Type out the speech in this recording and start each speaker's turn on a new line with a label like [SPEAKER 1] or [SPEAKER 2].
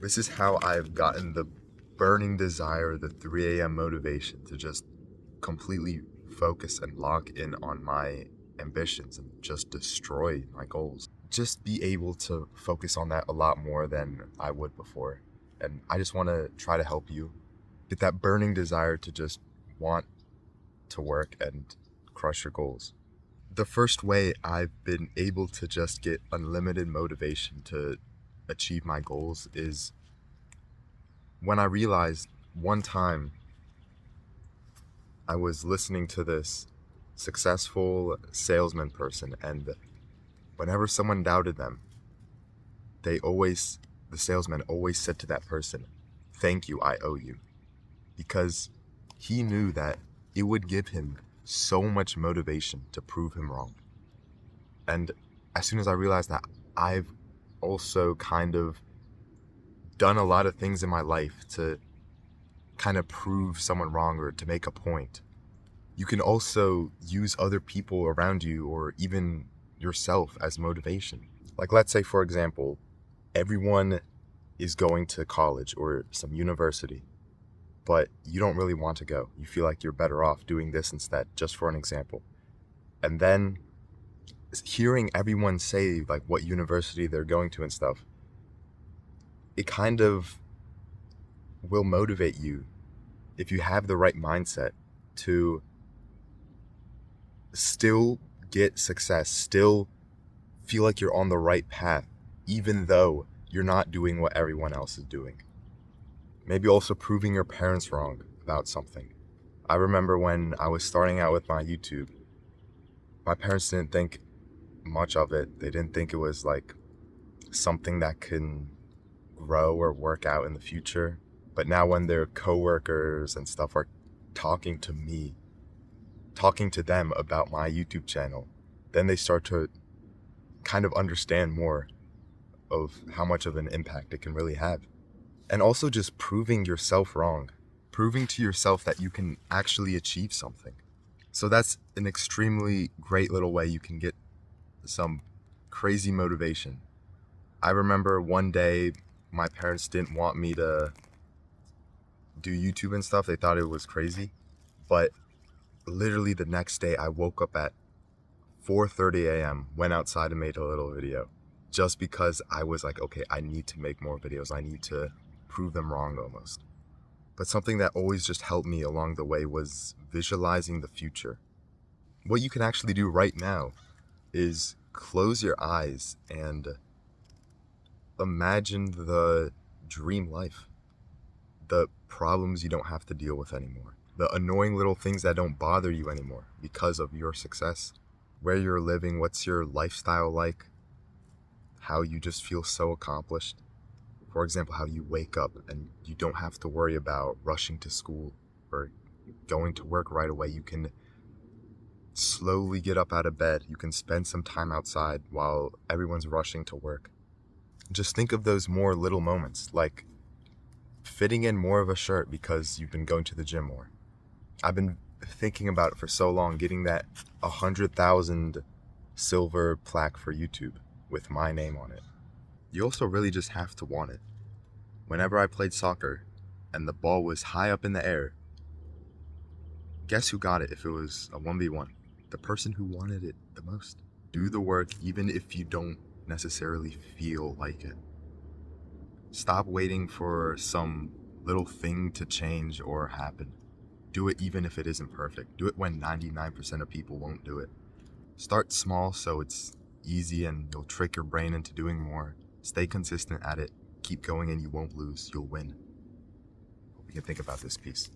[SPEAKER 1] This is how I've gotten the burning desire, the 3 a.m. motivation to just completely focus and lock in on my ambitions and just destroy my goals. Just be able to focus on that a lot more than I would before. And I just want to try to help you get that burning desire to just want to work and crush your goals. The first way I've been able to just get unlimited motivation to achieve my goals is when I realized one time I was listening to this successful salesman person, and whenever someone doubted them, the salesman always said to that person, "Thank you, I owe you." Because he knew that it would give him so much motivation to prove him wrong. And as soon as I realized that, I've also kind of done a lot of things in my life to kind of prove someone wrong or to make a point. You can also use other people around you or even yourself as motivation. Like, let's say, for example, everyone is going to college or some university, but you don't really want to go. You feel like you're better off doing this instead, just for an example. And then hearing everyone say like what university they're going to and stuff, it kind of will motivate you if you have the right mindset to still get success, still feel like you're on the right path, even though you're not doing what everyone else is doing. Maybe also proving your parents wrong about something. I remember when I was starting out with my YouTube, my parents didn't think much of it. They didn't think it was like something that can grow or work out in the future. But now when their coworkers and stuff are talking to me, talking to them about my YouTube channel, then they start to kind of understand more of how much of an impact it can really have. And also just proving yourself wrong, proving to yourself that you can actually achieve something. So that's an extremely great little way you can get some crazy motivation. I remember one day my parents didn't want me to do YouTube and stuff. They thought it was crazy. But literally the next day I woke up at 4:30 a.m., went outside and made a little video just because I was like, okay, I need to make more videos. I need to prove them wrong almost. But something that always just helped me along the way was visualizing the future. What you can actually do right now is close your eyes and imagine the dream life, the problems you don't have to deal with anymore, the annoying little things that don't bother you anymore because of your success, where you're living, what's your lifestyle like, how you just feel so accomplished. For example, how you wake up and you don't have to worry about rushing to school or going to work right away. You can slowly get up out of bed. You can spend some time outside while everyone's rushing to work. Just think of those more little moments, like fitting in more of a shirt because you've been going to the gym more. I've been thinking about it for so long, getting that 100,000 silver plaque for YouTube with my name on it. You also really just have to want it. Whenever I played soccer and the ball was high up in the air, guess who got it if it was a 1v1? The person who wanted it the most. Do the work even if you don't necessarily feel like it. Stop waiting for some little thing to change or happen. Do it even if it isn't perfect. Do it when 99% of people won't do it. Start small so it's easy and you'll trick your brain into doing more. Stay consistent at it. Keep going and you won't lose. You'll win. Hope you can think about this piece.